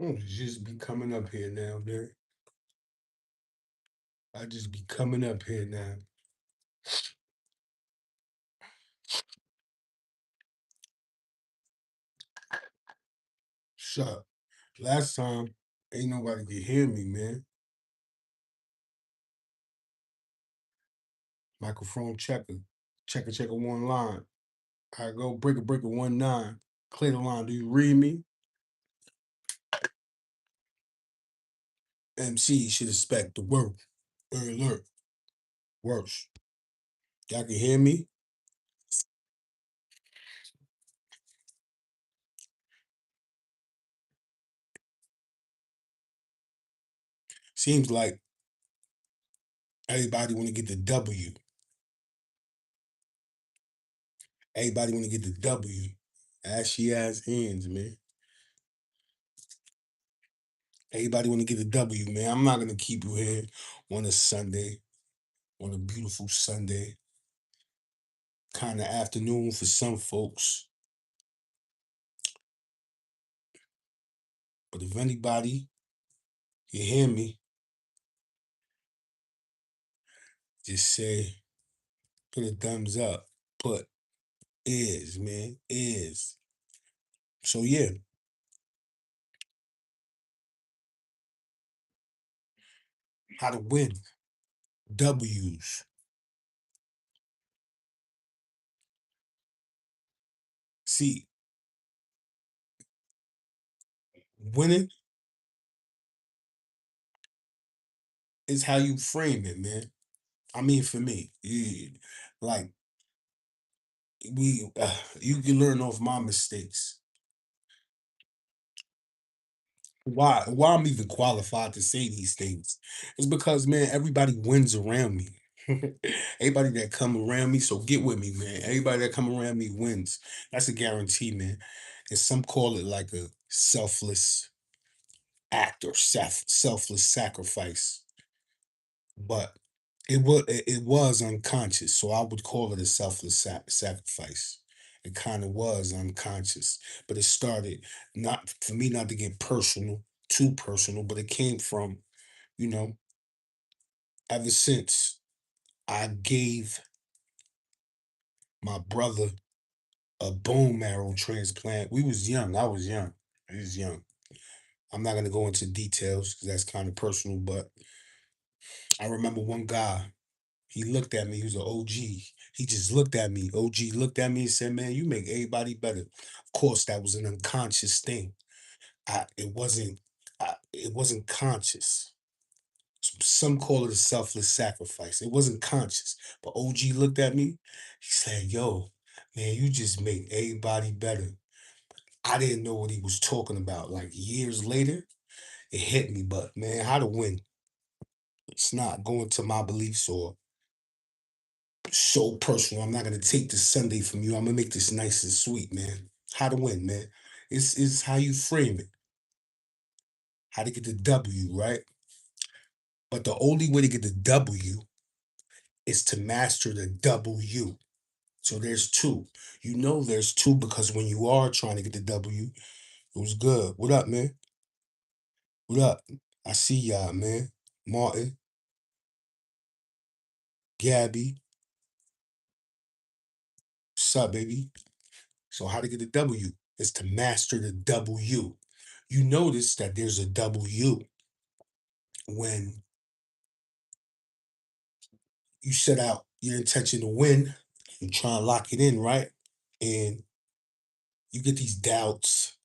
Just be coming up here now, man. I just be coming up here now. Shut up. Last time, ain't nobody could hear me, man. Microphone checker. Checker, checker, one line. I go breaker, breaker, 1-9. Clear the line. Do you read me? MC should expect the word. Alert. Worse. Y'all can hear me? Seems like everybody want to get the W. Everybody want to get the W. Ashy ass ends, man. Everybody want to get the W, man. I'm not gonna keep you here on a Sunday, on a beautiful Sunday, kind of afternoon for some folks. But if anybody you hear me, just say put a thumbs up. Put is, man, is. So yeah, how to win. W's. See, winning is how you frame it, man. I mean, for me, like you can learn off my mistakes. Why I'm even qualified to say these things is because, man, everybody wins around me. Everybody that come around me, so get with me, man. Everybody that come around me wins. That's a guarantee, man. And some call it like a selfless act or selfless sacrifice, but it was unconscious. So I would call it a selfless sacrifice. It kind of was unconscious, but it started not for me not to get personal, too personal, but it came from, you know, ever since I gave my brother a bone marrow transplant. We was young. I was young. I was young. I'm not gonna go into details because that's kind of personal, but I remember one guy. He looked at me. He was an OG. He just looked at me. OG looked at me and said, "Man, you make everybody better." Of course, that was an unconscious thing. It wasn't. It wasn't conscious. Some call it a selfless sacrifice. It wasn't conscious. But OG looked at me. He said, "Yo, man, you just make everybody better." I didn't know what he was talking about. Like years later, it hit me. But man, how to win? It's not going to my beliefs or so personal. I'm not gonna take this Sunday from you. I'm gonna make this nice and sweet, man. How to win, man. It's how you frame it. How to get the W, right? But the only way to get the W is to master the W. So there's two. You know there's two because when you are trying to get the W, it was good. What up, man? What up? I see y'all, man. Martin, Gabby, what's up, baby? So how to get the W is to master the W. You notice that there's a W when you set out your intention to win, you try and lock it in, right? And you get these doubts,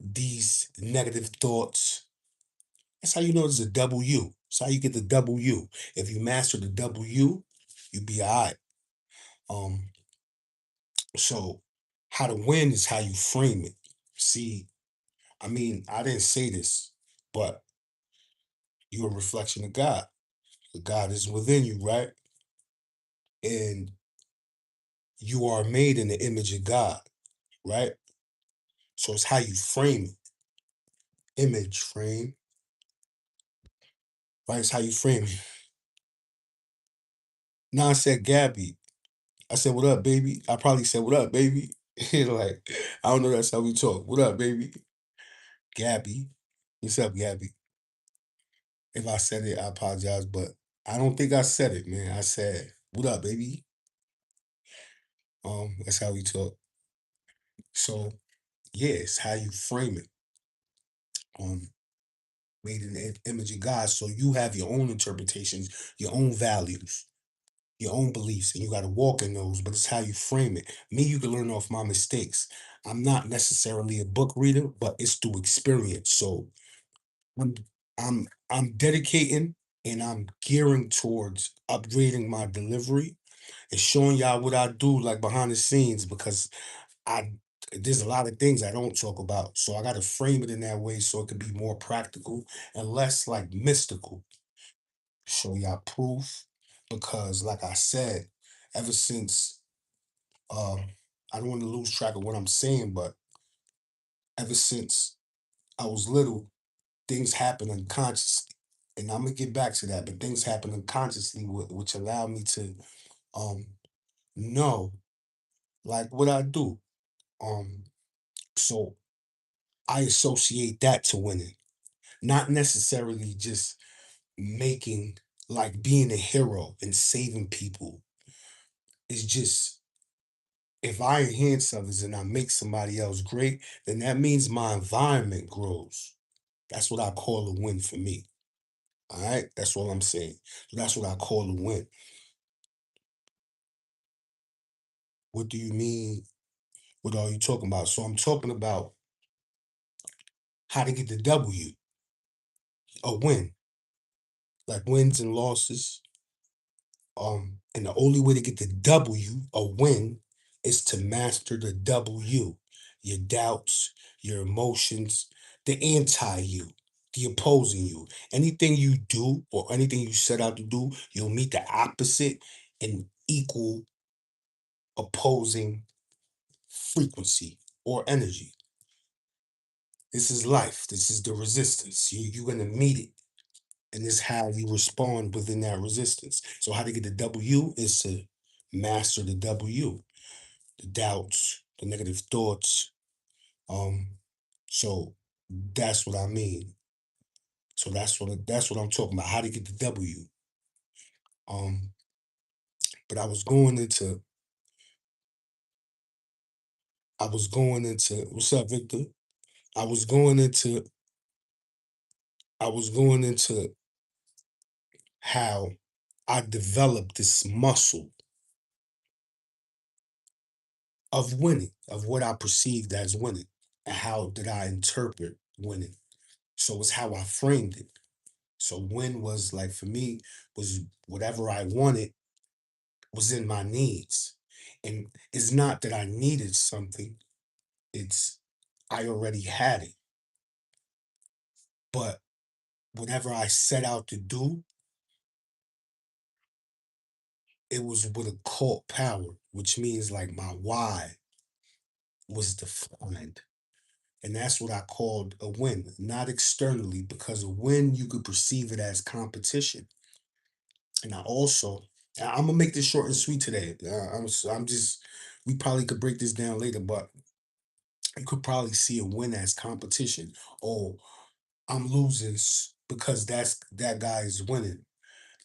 these negative thoughts. That's how you know it's a W. That's how you get the W. If you master the W, you'll be all right. Um, so how to win is how you frame it. See, I mean, I didn't say this, but you're a reflection of God. God is within you, right? And you are made in the image of God, right? So it's how you frame it. Image frame, right? It's how you frame it. Now I said Gabby. I said, what up, baby? I probably said, what up, baby? Like, I don't know that's how we talk. What up, baby? Gabby. What's up, Gabby? If I said it, I apologize, but I don't think I said it, man. I said, "What up, baby?" That's how we talk. So, yeah, it's how you frame it. Um, Made in the image of God. So you have your own interpretations, your own values, your own beliefs, and you got to walk in those. But it's how you frame it. Me, you can learn off my mistakes. I'm not necessarily a book reader, but it's through experience. So I'm I'm dedicating and I'm gearing towards upgrading my delivery and showing y'all what I do like behind the scenes because I there's a lot of things I don't talk about. So I gotta frame it in that way so it can be more practical and less like mystical. Show y'all proof. Because like I said, ever since um I don't want to lose track of what I'm saying, but ever since I was little, things happen unconsciously. And I'm gonna get back to that, but things happen unconsciously, which allow me to um know like what I do. Um, so I associate that to winning, not necessarily just making like being a hero and saving people. It's just if I enhance others and I make somebody else great, then that means my environment grows. That's what I call a win for me. All right, that's what I'm saying. So that's what I call a win. What do you mean? What are you talking about? So I'm talking about how to get the W, a win, like wins and losses. And the only way to get the W, a win, is to master the W, your doubts, your emotions, the anti you, the opposing you. Anything you do or anything you set out to do, you'll meet the opposite and equal opposing frequency or energy. This is life. This is the resistance. You're gonna meet it. And it's how you respond within that resistance. So how to get the W is to master the W, the doubts, the negative thoughts. Um, so that's what I mean. So that's what I'm talking about. How to get the W. Um, but I was going into what's up, Victor? I was going into I was going into how I developed this muscle of winning, of what I perceived as winning, and how did I interpret winning. So it's how I framed it. So win was like for me was whatever I wanted was in my needs. And it's not that I needed something, it's I already had it. But whatever I set out to do, it was with a cult power, which means like my why was defined. And that's what I called a win, not externally, because a win, you could perceive it as competition. And I'm gonna make this short and sweet today. I'm just, we probably could break this down later, but you could probably see a win as competition. Oh, I'm losing because that guy is winning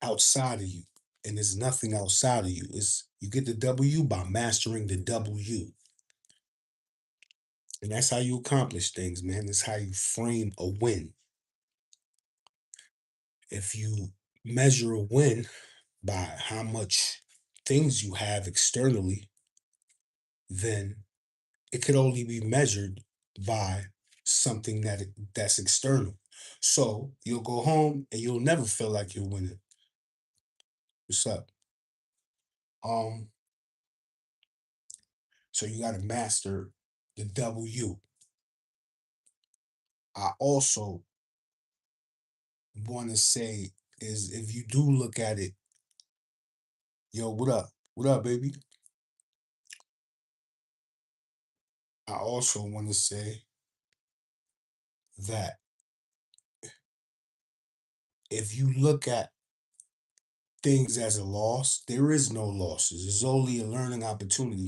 outside of you. And there's nothing outside of you. It's you get the W by mastering the W. And that's how you accomplish things, man. That's how you frame a win. If you measure a win by how much things you have externally, then it could only be measured by something that's external. So you'll go home and you'll never feel like you're winning. What's up? Um, so you gotta master the W. I also want to say is if you do look at it, yo, what up? What up, baby? I also want to say that if you look at things as a loss, there is no losses. It's only a learning opportunity.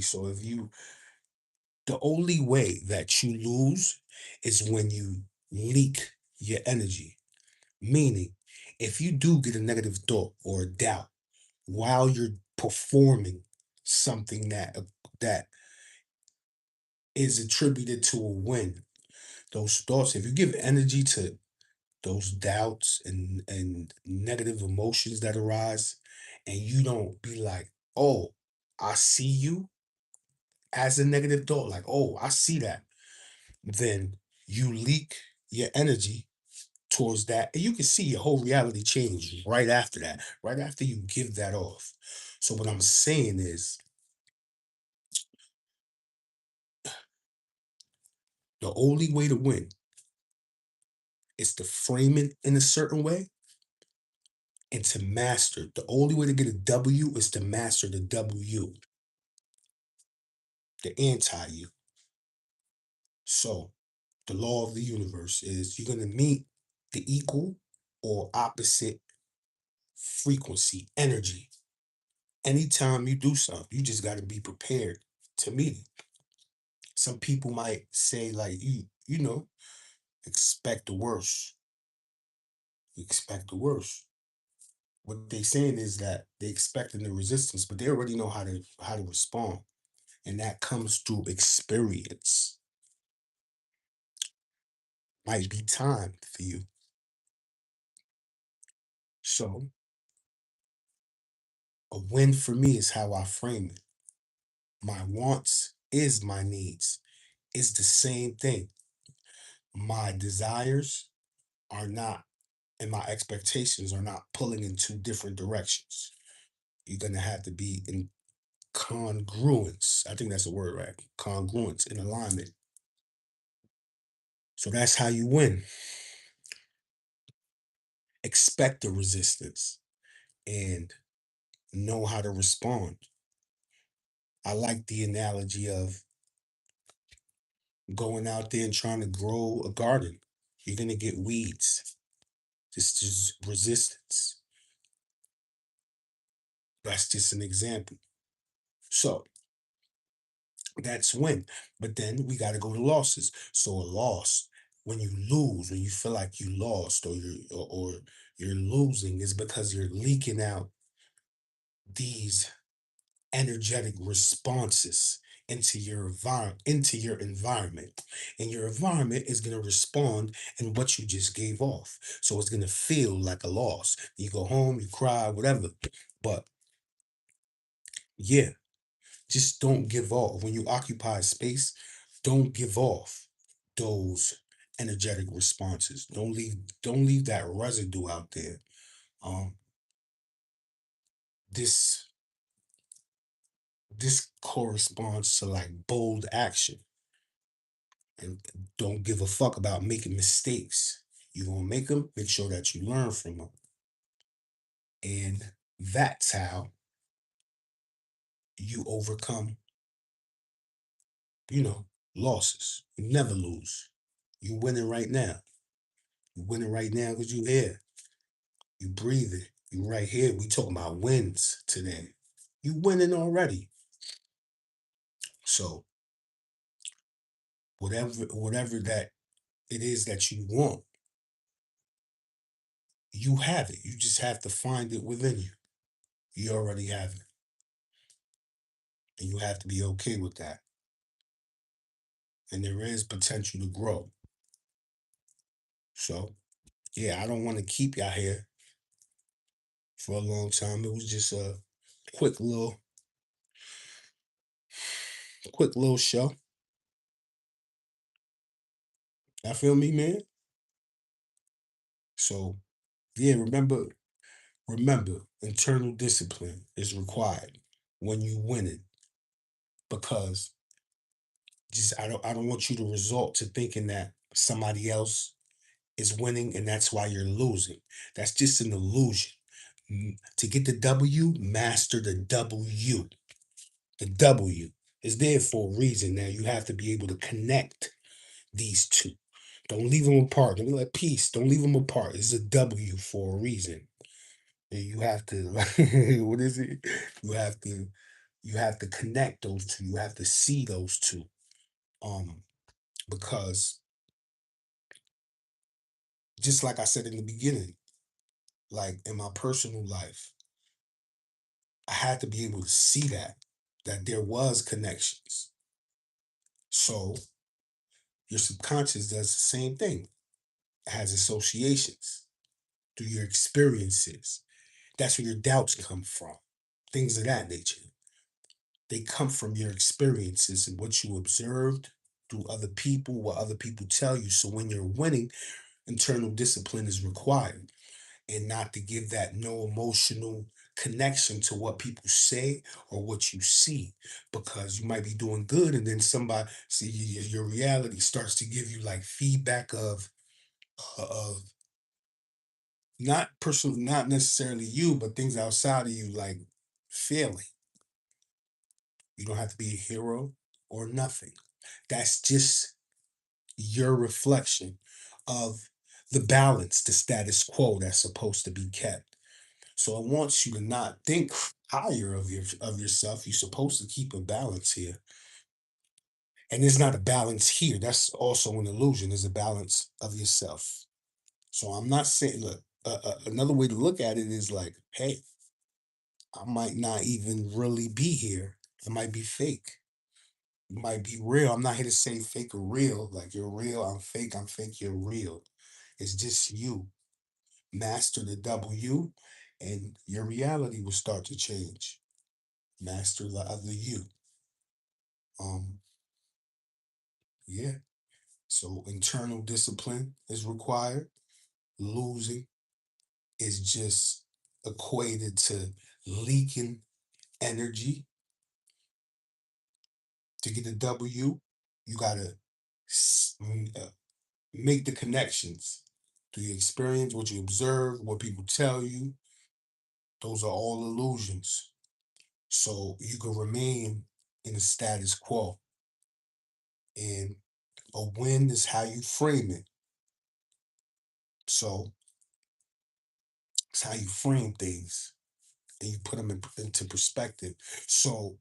The only way that you lose is when you leak your energy. Meaning, if you do get a negative thought or a doubt while you're performing something that is attributed to a win, those thoughts, if you give energy to those doubts and negative emotions that arise, and you don't be like, oh, I see you as a negative thought, like, oh, I see that, then you leak your energy towards that, and you can see your whole reality change right after that, right after you give that off. So what I'm saying is, the only way to win is to frame it in a certain way and to master. The only way to get a W is to master the W, the anti you. So the law of the universe is you're going to meet the equal or opposite frequency energy. Anytime you do something, you just got to be prepared to meet it. Some people might say, like, expect the worst. Expect the worst. What they saying is that they expecting the resistance, but they already know how to respond. And that comes through experience. Might be time for you. So a win for me is how I frame it. My wants is my needs. It's the same thing. My desires are not, and my expectations are not pulling in two different directions. You're gonna have to be in congruence. I think that's a word, right? Congruence, in alignment. So that's how you win. Expect the resistance and know how to respond. I like the analogy of going out there and trying to grow a garden. You're gonna get weeds. Just resistance. That's just an example. So that's win. But then we got to go to losses. So a loss, when you lose, when you feel like you lost or you're losing, is because you're leaking out these energetic responses into your environment, and your environment is going to respond in what you just gave off, so it's going to feel like a loss. You go home, you cry, whatever, but yeah, just don't give off when you occupy space. Don't give off those energetic responses. Don't leave that residue out there. um this this corresponds to like bold action, and don't give a fuck about making mistakes. You're gonna make them, make sure that you learn from them. And that's how you overcome, you know, losses. You never lose. You winning right now. You winning right now because you here. You breathing. You right here. We talking about wins today. You winning already. So whatever that it is that you want, you have it. You just have to find it within you. You already have it. And you have to be okay with that. And there is potential to grow. So yeah, I don't want to keep y'all here for a long time. It was just a quick little quick little show. I feel me, man. So yeah, remember, internal discipline is required when you win it, because just I don't want you to resort to thinking that somebody else is winning and that's why you're losing. That's just an illusion. To get the W, master the W. The W is there for a reason. Now you have to be able to connect these two. Don't leave them apart. Don't be like peace. Don't leave them apart. It's a W for a reason. And you have to what is it? You have to you have to connect those two. You have to see those two. Um, because just like I said in the beginning, like in my personal life, I had to be able to see that there was connections. So your subconscious does the same thing. It has associations through your experiences. That's where your doubts come from. Things of that nature. They come from your experiences and what you observed through other people, what other people tell you. So when you're winning, internal discipline is required, and not to give that no emotional connection to what people say or what you see, because you might be doing good and then somebody see your reality starts to give you like feedback of not personal, not necessarily you, but things outside of you, like failing. You don't have to be a hero or nothing. That's just your reflection of the balance, the status quo that's supposed to be kept. So I want you to not think higher of yourself. You're supposed to keep a balance here. And there's not a balance here. That's also an illusion. There's a balance of yourself. So I'm not saying, look, another way to look at it is like, hey, I might not even really be here. I might be fake. It might be real. I'm not here to say fake or real. Like you're real, I'm fake, you're real. It's just you. Master the W, and your reality will start to change. Master the other you. Um, yeah. So internal discipline is required. Losing is just equated to leaking energy. To get a W, you gotta make the connections through your experience, what you observe, what people tell you. Those are all illusions. So you can remain in the status quo. And a win is how you frame it. So it's how you frame things and you put them into perspective. So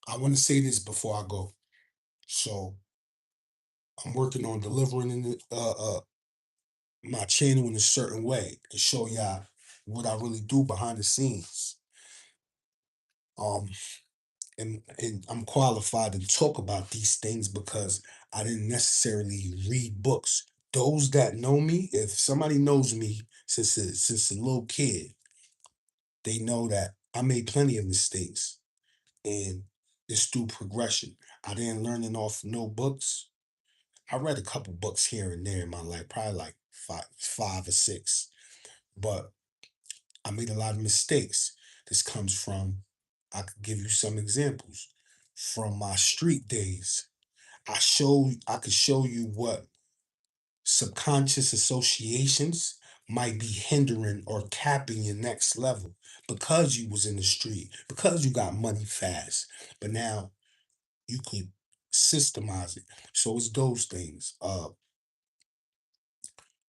I want to say this before I go. So I'm working on delivering my channel in a certain way to show y'all what I really do behind the scenes. Um, and I'm qualified to talk about these things because I didn't necessarily read books. Those that know me, if somebody knows me since a little kid, they know that I made plenty of mistakes, and it's through progression. I didn't learn it off no books. I read a couple books here and there in my life, probably like five or six, but I made a lot of mistakes. This comes from, I could give you some examples from my street days. I could show you what subconscious associations might be hindering or capping your next level because you was in the street, because you got money fast. But now you could systemize it. So it's those things.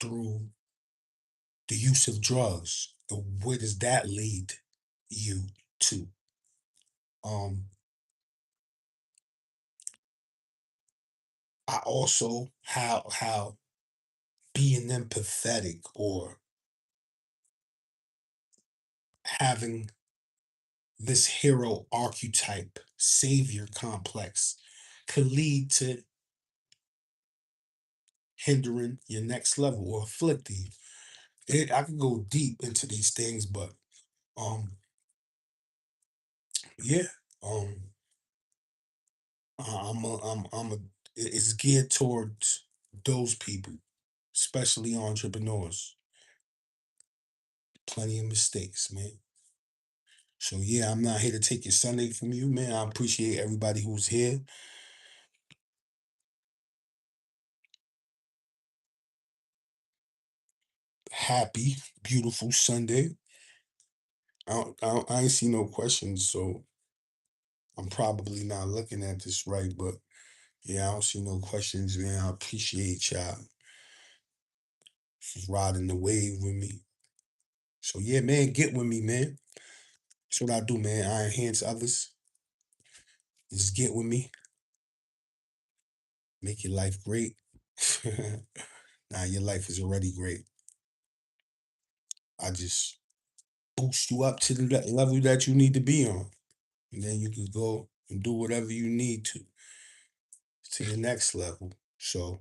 Through the use of drugs, where does that lead you to? Um, I also how being empathetic or having this hero archetype savior complex could lead to hindering your next level or afflicting you. I could go deep into these things, but um yeah, um I'm a it's geared towards those people, especially entrepreneurs. Plenty of mistakes, man. So yeah, I'm not here to take your Sunday from you, man. I appreciate everybody who's here. Happy, beautiful Sunday. I ain't see no questions, so I'm probably not looking at this right. But yeah, I don't see no questions, man. I appreciate y'all for riding the wave with me. So yeah, man, get with me, man. That's what I do, man. I enhance others. Just get with me. Make your life great. Nah, your life is already great. I just boost you up to the level that you need to be on. And then you can go and do whatever you need to the next level. So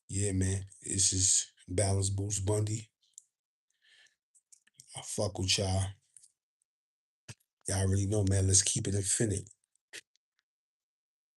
yeah, man, it's just Balance Boost Bundy. I fuck with y'all. Y'all already know, man. Let's keep it infinite.